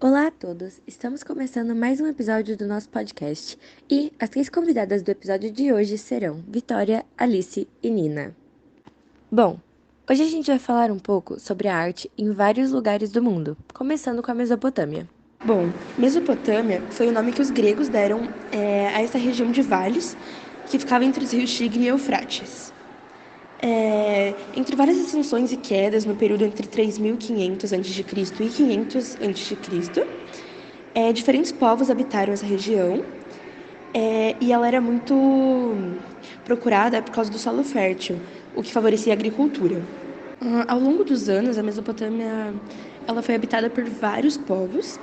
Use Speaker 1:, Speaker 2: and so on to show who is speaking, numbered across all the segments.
Speaker 1: Olá a todos! Estamos começando mais um episódio do nosso podcast e as 3 convidadas do episódio de hoje serão Vitória, Alice e Nina. Bom, hoje a gente vai falar um pouco sobre a arte em vários lugares do mundo, começando com a Mesopotâmia.
Speaker 2: Bom, Mesopotâmia foi o nome que os gregos deram a essa região de vales que ficava entre os rios Tigre e Eufrates. Entre várias ascensões e quedas no período entre 3.500 a.C. e 500 a.C., diferentes povos habitaram essa região e ela era muito procurada por causa do solo fértil, o que favorecia a agricultura. Ao longo dos anos, a Mesopotâmia ela foi habitada por vários povos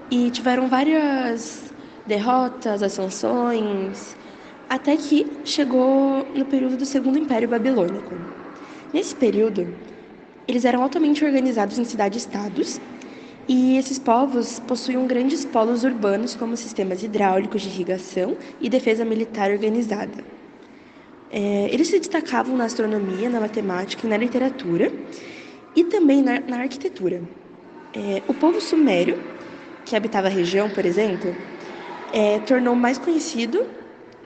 Speaker 2: e tiveram várias derrotas, ascensões, até que chegou no período do Segundo Império Babilônico. Nesse período, eles eram altamente organizados em cidades-estados e esses povos possuíam grandes polos urbanos como sistemas hidráulicos de irrigação e defesa militar organizada. Eles se destacavam na astronomia, na matemática e na literatura e também na arquitetura. O povo sumério, que habitava a região, por exemplo,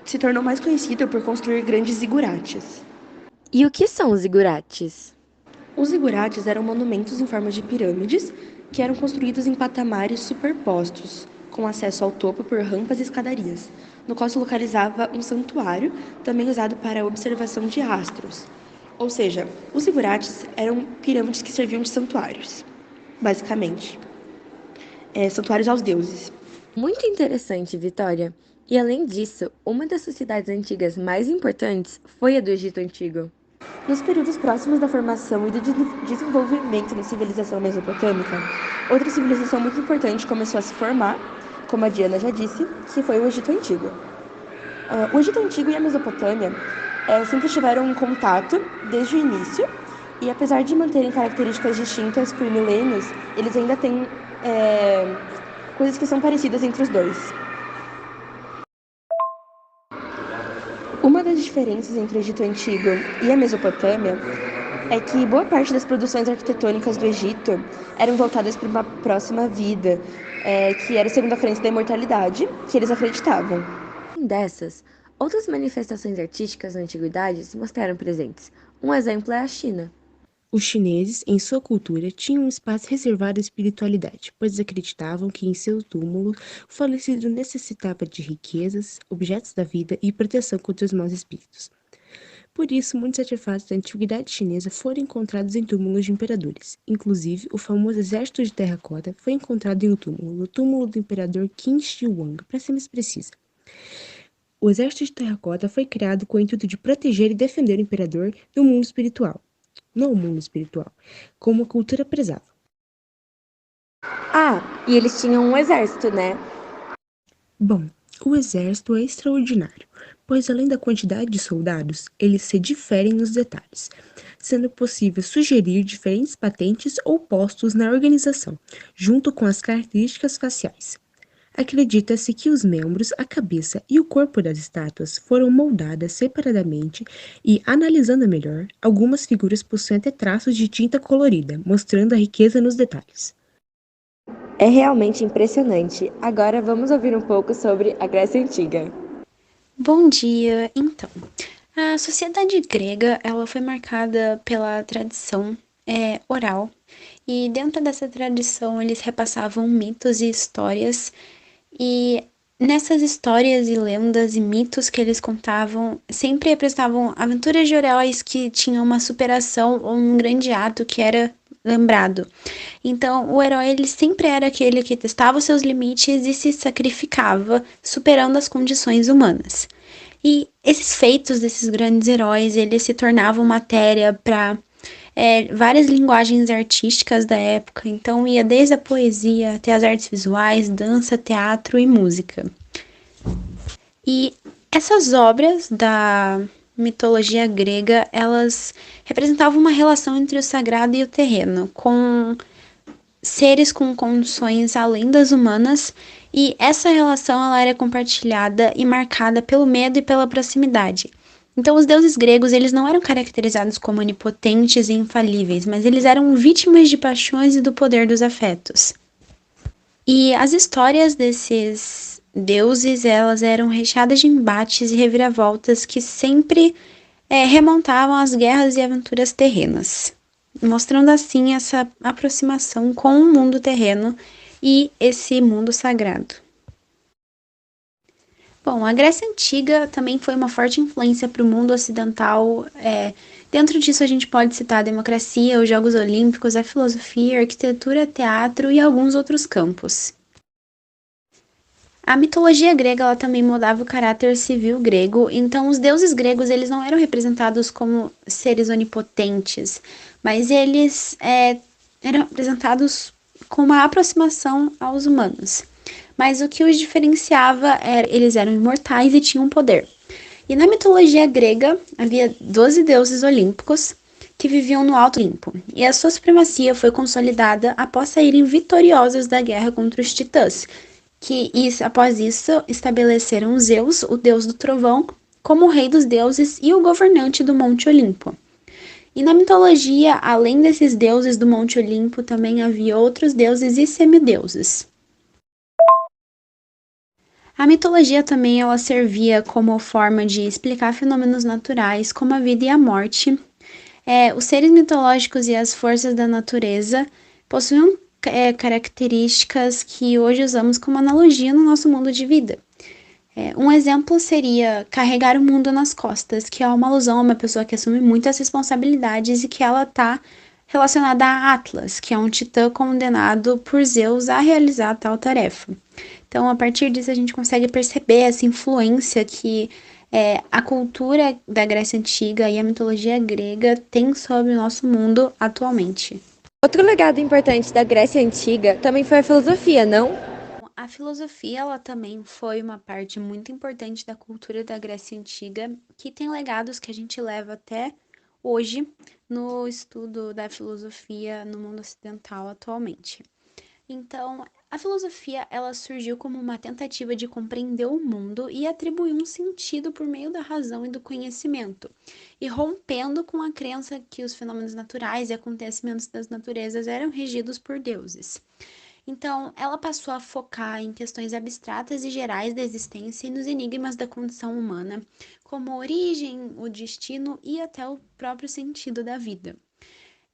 Speaker 2: se tornou mais conhecido por construir grandes zigurates.
Speaker 1: E o que são os zigurates?
Speaker 2: Os zigurates eram monumentos em forma de pirâmides que eram construídos em patamares superpostos, com acesso ao topo por rampas e escadarias, no qual se localizava um santuário, também usado para a observação de astros. Ou seja, os zigurates eram pirâmides que serviam de santuários, basicamente. Santuários aos deuses.
Speaker 1: Muito interessante, Vitória! E além disso, uma das sociedades antigas mais importantes foi a do Egito Antigo.
Speaker 2: Nos períodos próximos da formação e do desenvolvimento da civilização mesopotâmica, outra civilização muito importante começou a se formar, como a Diana já disse, que foi o Egito Antigo. O Egito Antigo e a Mesopotâmia sempre estiveram em contato desde o início, e apesar de manterem características distintas por milênios, eles ainda têm coisas que são parecidas entre os dois. Uma das diferenças entre o Egito Antigo e a Mesopotâmia é que boa parte das produções arquitetônicas do Egito eram voltadas para uma próxima vida, que era segundo a crença da imortalidade, que eles acreditavam.
Speaker 1: Além dessas, outras manifestações artísticas na antiguidade se mostraram presentes. Um exemplo é a China.
Speaker 3: Os chineses, em sua cultura, tinham um espaço reservado à espiritualidade, pois acreditavam que em seu túmulo o falecido necessitava de riquezas, objetos da vida e proteção contra os maus espíritos. Por isso, muitos artefatos da antiguidade chinesa foram encontrados em túmulos de imperadores. Inclusive, o famoso exército de terracota foi encontrado em um túmulo, no túmulo do imperador Qin Shi Huang, para ser mais precisa. O exército de terracota foi criado com o intuito de proteger e defender o imperador do mundo espiritual. Não o mundo espiritual, como a cultura prezava.
Speaker 1: E eles tinham um exército, né?
Speaker 3: Bom, o exército é extraordinário, pois além da quantidade de soldados, eles se diferem nos detalhes, sendo possível sugerir diferentes patentes ou postos na organização, junto com as características faciais. Acredita-se que os membros, a cabeça e o corpo das estátuas foram moldadas separadamente e, analisando melhor, algumas figuras possuem até traços de tinta colorida, mostrando a riqueza nos detalhes.
Speaker 1: É realmente impressionante. Agora vamos ouvir um pouco sobre a Grécia Antiga.
Speaker 4: Bom dia, então. A sociedade grega, ela foi marcada pela tradição oral, e dentro dessa tradição eles repassavam mitos e histórias, e nessas histórias e lendas e mitos que eles contavam, sempre apresentavam aventuras de heróis que tinham uma superação ou um grande ato que era lembrado. Então, o herói ele sempre era aquele que testava os seus limites e se sacrificava, superando as condições humanas. E esses feitos desses grandes heróis, eles se tornavam matéria para várias linguagens artísticas da época. Então, ia desde a poesia até as artes visuais, dança, teatro e música. E essas obras da mitologia grega, elas representavam uma relação entre o sagrado e o terreno, com seres com condições além das humanas, e essa relação ela era compartilhada e marcada pelo medo e pela proximidade. Então, os deuses gregos, eles não eram caracterizados como onipotentes e infalíveis, mas eles eram vítimas de paixões e do poder dos afetos. E as histórias desses deuses, elas eram recheadas de embates e reviravoltas que sempre remontavam às guerras e aventuras terrenas, mostrando assim essa aproximação com o mundo terreno e esse mundo sagrado. Bom, a Grécia Antiga também foi uma forte influência para o mundo ocidental. Dentro disso, a gente pode citar a democracia, os Jogos Olímpicos, a filosofia, a arquitetura, teatro e alguns outros campos. A mitologia grega ela também moldava o caráter civil grego, então os deuses gregos eles não eram representados como seres onipotentes, mas eles eram representados com uma aproximação aos humanos. Mas o que os diferenciava era eles eram imortais e tinham poder. E na mitologia grega havia 12 deuses olímpicos que viviam no Alto Olimpo, e a sua supremacia foi consolidada após saírem vitoriosos da guerra contra os titãs, que após isso estabeleceram Zeus, o deus do trovão, como o rei dos deuses e o governante do Monte Olimpo. E na mitologia, além desses deuses do Monte Olimpo, também havia outros deuses e semideuses. A mitologia também ela servia como forma de explicar fenômenos naturais como a vida e a morte. Os seres mitológicos e as forças da natureza possuíam características que hoje usamos como analogia no nosso mundo de vida. Um exemplo seria carregar o mundo nas costas, que é uma alusão a uma pessoa que assume muitas responsabilidades e que ela está relacionada a Atlas, que é um titã condenado por Zeus a realizar tal tarefa. Então, a partir disso, a gente consegue perceber essa influência que a cultura da Grécia Antiga e a mitologia grega tem sobre o nosso mundo atualmente.
Speaker 1: Outro legado importante da Grécia Antiga também foi a filosofia, não?
Speaker 4: A filosofia, ela também foi uma parte muito importante da cultura da Grécia Antiga, que tem legados que a gente leva até hoje no estudo da filosofia no mundo ocidental atualmente. Então, a filosofia, ela surgiu como uma tentativa de compreender o mundo e atribuir um sentido por meio da razão e do conhecimento, e rompendo com a crença que os fenômenos naturais e acontecimentos das naturezas eram regidos por deuses. Então, ela passou a focar em questões abstratas e gerais da existência e nos enigmas da condição humana, como a origem, o destino e até o próprio sentido da vida.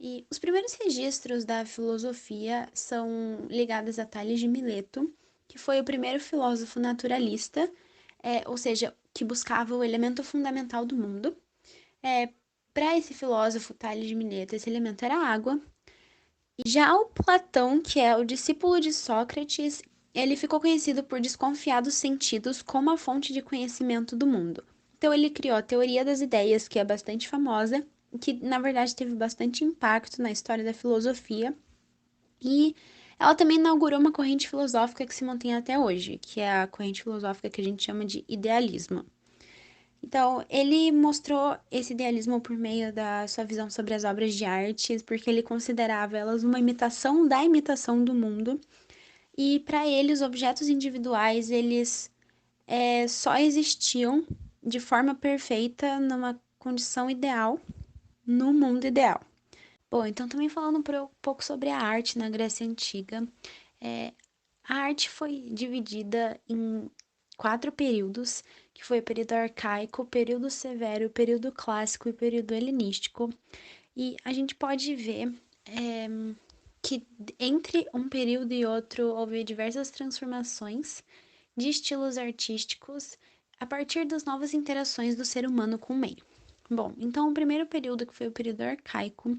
Speaker 4: E os primeiros registros da filosofia são ligados a Tales de Mileto, que foi o primeiro filósofo naturalista, ou seja, que buscava o elemento fundamental do mundo. Para esse filósofo Tales de Mileto, esse elemento era a água. E já o Platão, que é o discípulo de Sócrates, ele ficou conhecido por desconfiar dos sentidos como a fonte de conhecimento do mundo. Então ele criou a teoria das ideias, que é bastante famosa, que na verdade teve bastante impacto na história da filosofia, e ela também inaugurou uma corrente filosófica que se mantém até hoje, que é a corrente filosófica que a gente chama de idealismo. Então, ele mostrou esse idealismo por meio da sua visão sobre as obras de arte, porque ele considerava elas uma imitação da imitação do mundo, e para ele os objetos individuais, eles só existiam de forma perfeita numa condição ideal, no mundo ideal. Bom, então também falando um pouco sobre a arte na Grécia Antiga, a arte foi dividida em 4 períodos, que foi o período arcaico, o período severo, o período clássico e o período helenístico. E a gente pode ver que entre um período e outro houve diversas transformações de estilos artísticos a partir das novas interações do ser humano com o meio. Bom, então o primeiro período, que foi o período arcaico,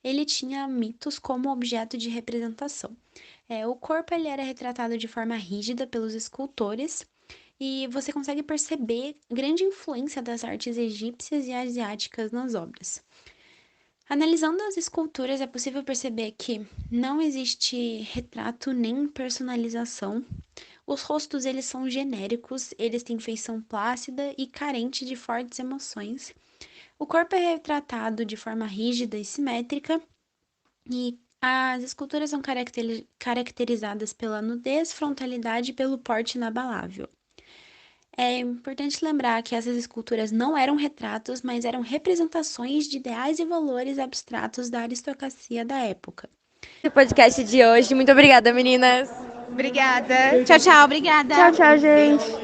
Speaker 4: ele tinha mitos como objeto de representação. O corpo ele era retratado de forma rígida pelos escultores, e você consegue perceber grande influência das artes egípcias e asiáticas nas obras. Analisando as esculturas, é possível perceber que não existe retrato nem personalização. Os rostos eles são genéricos, eles têm feição plácida e carente de fortes emoções. O corpo é retratado de forma rígida e simétrica, e as esculturas são caracterizadas pela nudez, frontalidade e pelo porte inabalável. É importante lembrar que essas esculturas não eram retratos, mas eram representações de ideais e valores abstratos da aristocracia da época.
Speaker 1: O podcast de hoje. Muito obrigada, meninas!
Speaker 5: Obrigada. Tchau, tchau. Obrigada.
Speaker 2: Tchau, tchau, gente.